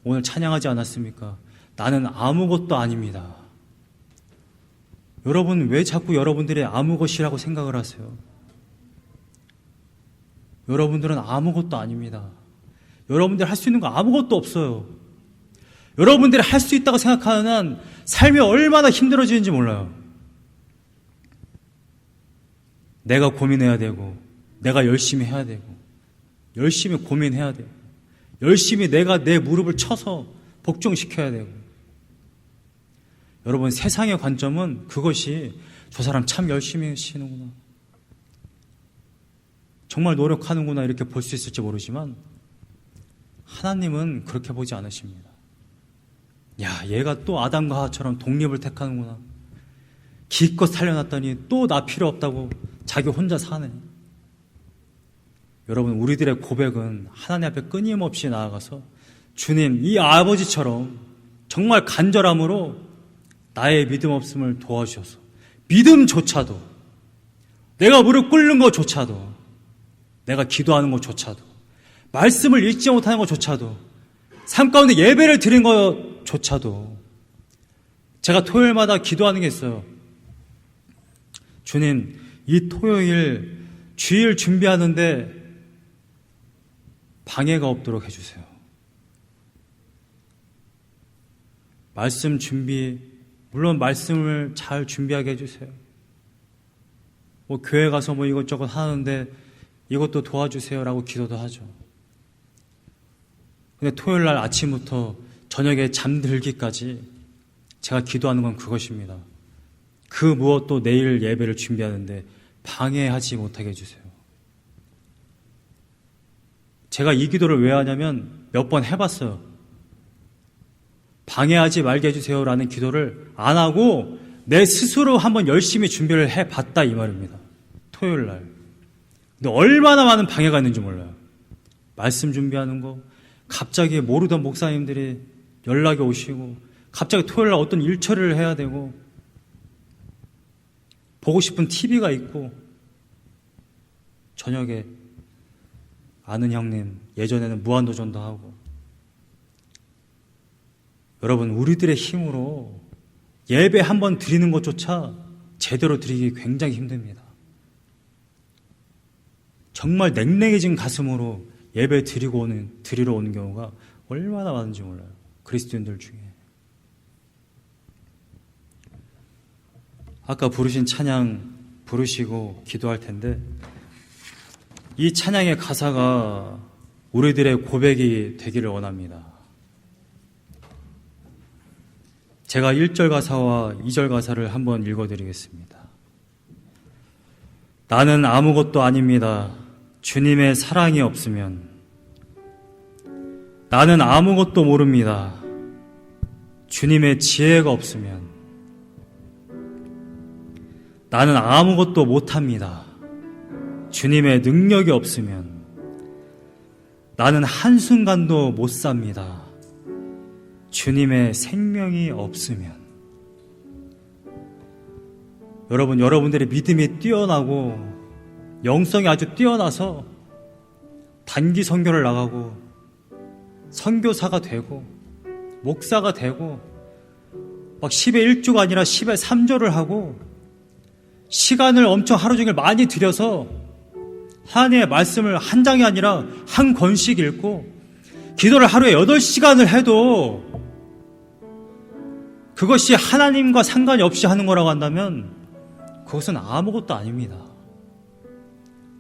A: 오늘 찬양하지 않았습니까? 나는 아무것도 아닙니다. 여러분, 왜 자꾸 여러분들이 아무것이라고 생각을 하세요? 여러분들은 아무것도 아닙니다. 여러분들 할 수 있는 거 아무것도 없어요. 여러분들이 할 수 있다고 생각하는 한 삶이 얼마나 힘들어지는지 몰라요. 내가 고민해야 되고, 내가 열심히 해야 되고, 열심히 고민해야 되고, 열심히 내가 내 무릎을 쳐서 복종시켜야 되고. 여러분, 세상의 관점은 그것이 저 사람 참 열심히 하시는구나, 정말 노력하는구나, 이렇게 볼 수 있을지 모르지만 하나님은 그렇게 보지 않으십니다. 야, 얘가 또 아담과 하와처럼 독립을 택하는구나. 기껏 살려놨더니 또 나 필요 없다고 자기 혼자 사네. 여러분, 우리들의 고백은 하나님 앞에 끊임없이 나아가서 주님, 이 아버지처럼 정말 간절함으로 나의 믿음 없음을 도와주셔서, 믿음조차도, 내가 무릎 꿇는 것조차도, 내가 기도하는 것조차도, 말씀을 읽지 못하는 것조차도, 삶 가운데 예배를 드린 것조차도, 제가 토요일마다 기도하는 게 있어요. 주님, 이 토요일 주일 준비하는데 방해가 없도록 해주세요. 말씀 준비, 물론 말씀을 잘 준비하게 해주세요. 뭐 교회 가서 뭐 이것저것 하는데 이것도 도와주세요라고 기도도 하죠. 근데 토요일 날 아침부터 저녁에 잠들기까지 제가 기도하는 건 그것입니다. 그 무엇도 내일 예배를 준비하는데 방해하지 못하게 해주세요. 제가 이 기도를 왜 하냐면 몇 번 해봤어요. 방해하지 말게 해주세요라는 기도를 안 하고 내 스스로 한번 열심히 준비를 해봤다, 이 말입니다. 토요일 날. 근데 얼마나 많은 방해가 있는지 몰라요. 말씀 준비하는 거, 갑자기 모르던 목사님들이 연락이 오시고, 갑자기 토요일 날 어떤 일 처리를 해야 되고, 보고 싶은 TV가 있고, 저녁에 아는 형님, 예전에는 무한도전도 하고. 여러분, 우리들의 힘으로 예배 한번 드리는 것조차 제대로 드리기 굉장히 힘듭니다. 정말 냉랭해진 가슴으로 예배 드리러 오는 경우가 얼마나 많은지 몰라요. 그리스도인들 중에. 아까 부르신 찬양 부르시고 기도할 텐데, 이 찬양의 가사가 우리들의 고백이 되기를 원합니다. 제가 1절 가사와 2절 가사를 한번 읽어드리겠습니다. 나는 아무것도 아닙니다. 주님의 사랑이 없으면. 나는 아무것도 모릅니다. 주님의 지혜가 없으면. 나는 아무것도 못합니다. 주님의 능력이 없으면 나는 한순간도 못 삽니다. 주님의 생명이 없으면. 여러분들의 믿음이 뛰어나고 영성이 아주 뛰어나서 단기 선교를 나가고 선교사가 되고 목사가 되고 막 10의 1조가 아니라 10의 3조를 하고 시간을 엄청 하루 종일 많이 들여서 하나님의 말씀을 한 장이 아니라 한 권씩 읽고 기도를 하루에 8시간을 해도 그것이 하나님과 상관이 없이 하는 거라고 한다면 그것은 아무것도 아닙니다.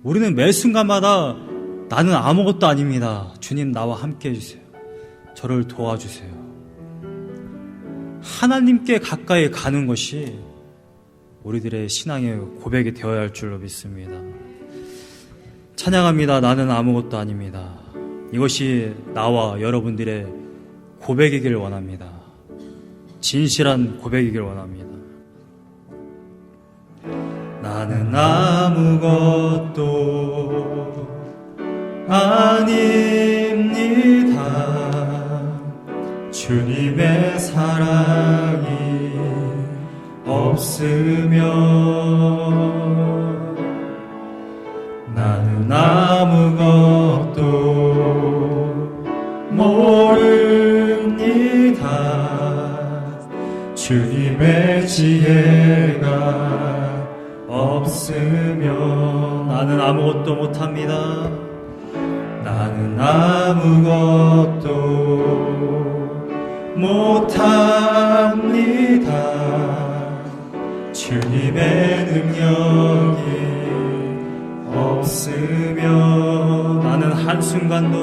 A: 우리는 매 순간마다 나는 아무것도 아닙니다. 주님 나와 함께 해주세요. 저를 도와주세요. 하나님께 가까이 가는 것이 우리들의 신앙의 고백이 되어야 할 줄로 믿습니다. 찬양합니다. 나는 아무것도 아닙니다. 이것이 나와 여러분들의 고백이길 원합니다. 진실한 고백이길 원합니다. 나는 아무것도 아닙니다. 주님의 사랑이 없으면 나는 아무것도 모릅니다. 주님의 지혜가 없으면 나는 아무것도 못합니다. 나는 아무것도 못합니다. 주님의 능력이 없으면 나는 한순간도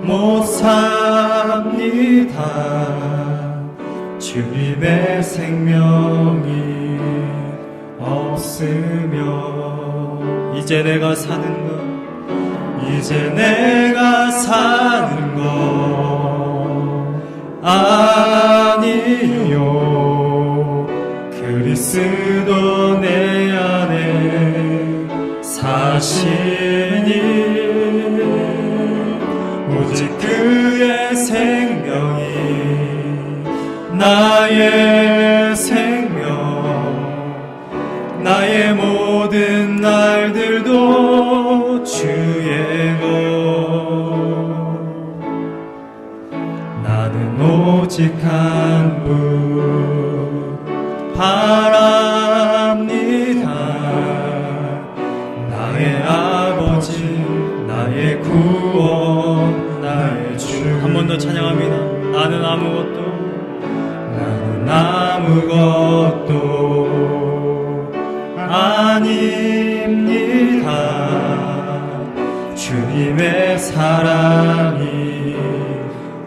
A: 못 삽니다. 주님의 생명이 없으면 이제 내가 사는 것 아니요. 그리스도 내 안에 사시니 오직 그의 생명이 나의 생명, 나의 모든 날들도 주의 것. 나는 오직 한 분 바랍니다. 나의 아버지, 나의 구원, 나의 주. 한 번 더 찬양합니다. 나는 아무것도 아닙니다. 주님의 사랑이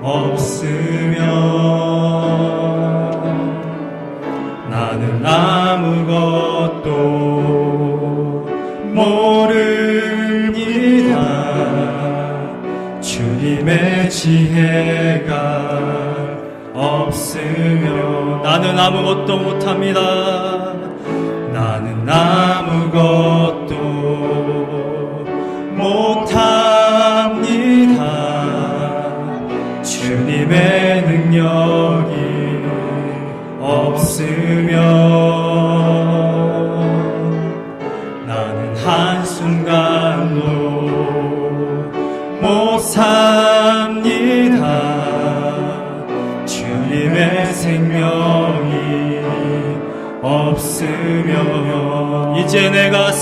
A: 없으면 나는 아무것도 모릅니다. 주님의 지혜가 없으면 나는 아무것도 못합니다. 나는 아무것도 못합니다. 주님의 능력이 없으면 나는 한순간도 못 삽니다. 주님의 생명이 없으면 이제 내가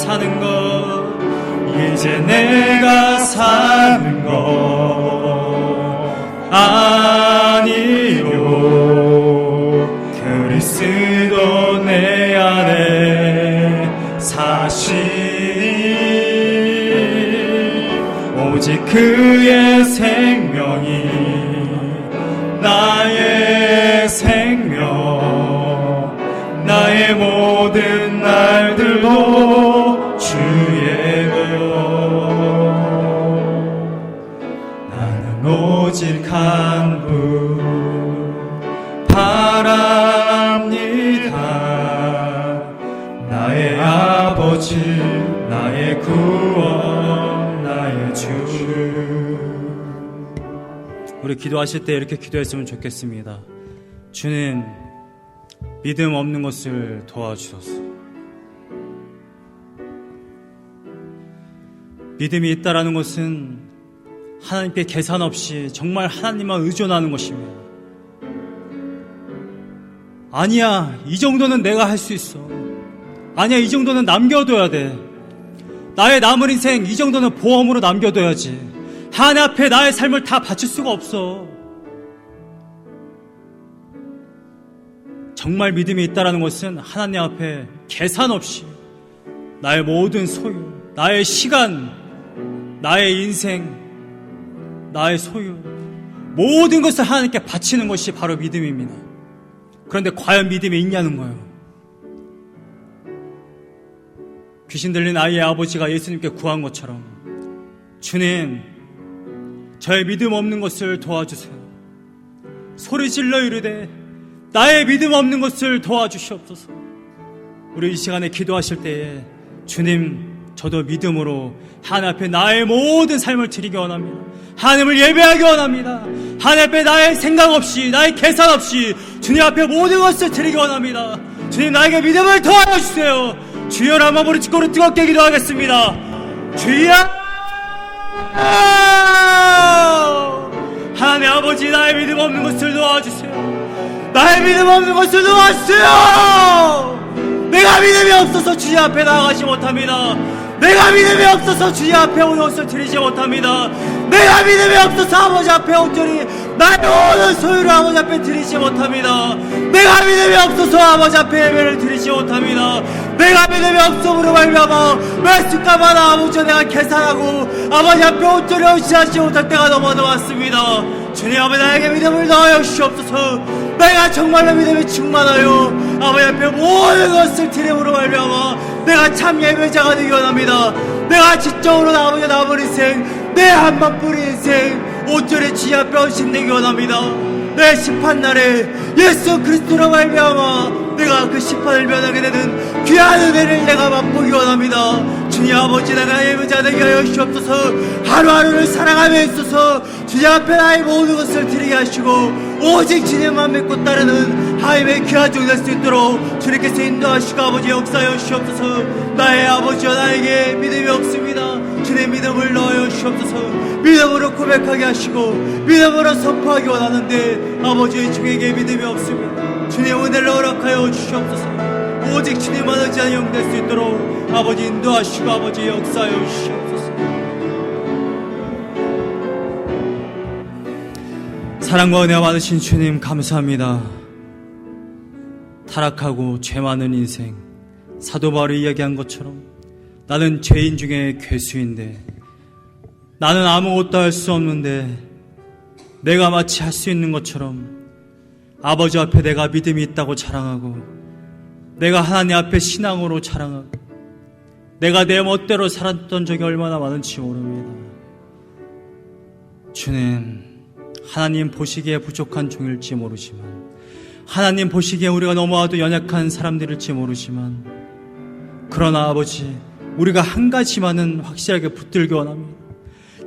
A: 사는 것 아니요. 그리스도 내 안에 사시니 오직 그의 생명이 나의 생명, 나의 모든 날들도 주의 것. 나는 오직 한 분 나의 구원 나의 주. 우리 기도하실 때 이렇게 기도했으면 좋겠습니다. 주님, 믿음 없는 것을 도와주소서. 믿음이 있다라는 것은 하나님께 계산 없이 정말 하나님만 의존하는 것입니다. 아니야, 이 정도는 내가 할 수 있어. 아니야, 이 정도는 남겨둬야 돼. 나의 남은 인생 이 정도는 보험으로 남겨둬야지. 하나님 앞에 나의 삶을 다 바칠 수가 없어. 정말 믿음이 있다라는 것은 하나님 앞에 계산 없이 나의 모든 소유, 나의 시간, 나의 인생, 나의 소유, 모든 것을 하나님께 바치는 것이 바로 믿음입니다. 그런데 과연 믿음이 있냐는 거예요. 귀신 들린 아이의 아버지가 예수님께 구한 것처럼, 주님, 저의 믿음 없는 것을 도와주세요. 소리 질러 이르되 나의 믿음 없는 것을 도와주시옵소서. 우리 이 시간에 기도하실 때에, 주님, 저도 믿음으로 하나님 앞에 나의 모든 삶을 드리기 원합니다. 하나님을 예배하기 원합니다. 하나님 앞에 나의 생각 없이, 나의 계산 없이 주님 앞에 모든 것을 드리기 원합니다. 주님, 나에게 믿음을 도와주세요. 주여, 한번 우리 짓고로 뜨겁게 기도하겠습니다. 주여, 하나님 아버지, 나의 믿음 없는 것을 도와주세요. 나의 믿음 없는 것을 도와주세요. 내가 믿음이 없어서 주님 앞에 나아가지 못합니다. 내가 믿음이 없어서 주님 앞에 오는 것을 드리지 못합니다. 내가 믿음이 없어서 아버지 앞에 온전히 나의 모든 소유를 아버지 앞에 드리지 못합니다. 내가 믿음이 없어서 아버지 앞에 예배를 드리지 못합니다. 내가 믿음이 없음으로 말미암아 매 순간마다 아버지 내가 계산하고 아버지 앞에 온전히 의지하지 못할 때가 너무 많습니다. 주님, 아버지 나에게 믿음을 넣어 주시옵소서. 내가 정말로 믿음이 충만하여 아버지 앞에 모든 것을 드림으로 말미암아 내가 참 예배자가 되기 원합니다. 내가 지적으로 아버지 남은 인생, 내 한번뿐인 인생 온전히 주님 앞에 헌신되기 원합니다. 내 심판날에 예수 그리스도로 말미암아 내가 그 심판을 면하게 되는 귀한 은혜를 내가 맛보기 원합니다. 주님 아버지, 내가 예배자 되게 하여 주시옵소서. 하루하루를 살아가며 있어서 주님 앞에 나의 모든 것을 드리게 하시고 오직 주님만 믿고 따르는 하나님의 귀한 종 될 수 있도록 주님께서 인도하시고 아버지 역사하여 주시옵소서. 나의 아버지와 나에게 믿음이 없습니다. 주님, 믿음을 넣어 주시옵소서. 믿음으로 고백하게 하시고 믿음으로 선포하기 원하는데 아버지, 주에게 믿음이 없습니다. 주님, 은혜를 허락하여 주시옵소서. 오직 주님만 의지하는 영 될 수 있도록 아버지 인도하시고 아버지 역사하여 주시옵소서. 사랑과 은혜가 많으신 주님, 감사합니다. 타락하고 죄 많은 인생, 사도 바울이 이야기한 것처럼 나는 죄인 중에 괴수인데, 나는 아무것도 할 수 없는데 내가 마치 할 수 있는 것처럼 아버지 앞에 내가 믿음이 있다고 자랑하고, 내가 하나님 앞에 신앙으로 자랑하고, 내가 내 멋대로 살았던 적이 얼마나 많은지 모릅니다. 주님, 하나님 보시기에 부족한 종일지 모르지만, 하나님 보시기에 우리가 너무나도 연약한 사람들일지 모르지만, 그러나 아버지, 우리가 한 가지만은 확실하게 붙들기 원합니다.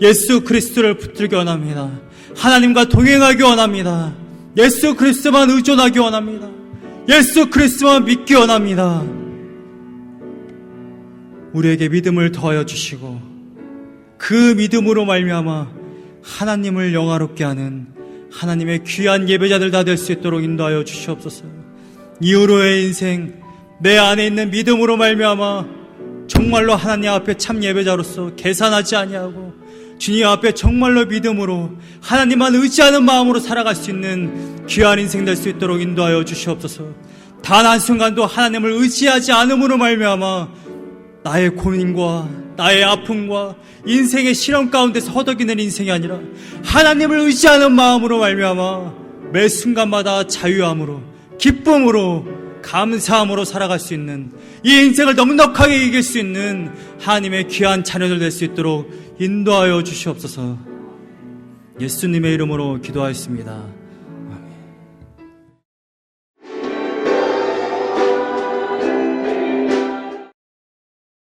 A: 예수 그리스도를 붙들기 원합니다. 하나님과 동행하기 원합니다. 예수 그리스도만 의존하기 원합니다. 예수 그리스도만 믿기 원합니다. 우리에게 믿음을 더하여 주시고 그 믿음으로 말미암아 하나님을 영화롭게 하는 하나님의 귀한 예배자들 다 될 수 있도록 인도하여 주시옵소서. 이후로의 인생, 내 안에 있는 믿음으로 말미암아 정말로 하나님 앞에 참 예배자로서 계산하지 아니하고 주님 앞에 정말로 믿음으로 하나님만 의지하는 마음으로 살아갈 수 있는 귀한 인생 될 수 있도록 인도하여 주시옵소서. 단 한순간도 하나님을 의지하지 않음으로 말미암아 나의 고민과 나의 아픔과 인생의 시련 가운데서 허덕이는 인생이 아니라 하나님을 의지하는 마음으로 말미암아 매 순간마다 자유함으로, 기쁨으로, 감사함으로 살아갈 수 있는, 이 인생을 넉넉하게 이길 수 있는 하나님의 귀한 자녀들 될 수 있도록 인도하여 주시옵소서. 예수님의 이름으로 기도하였습니다.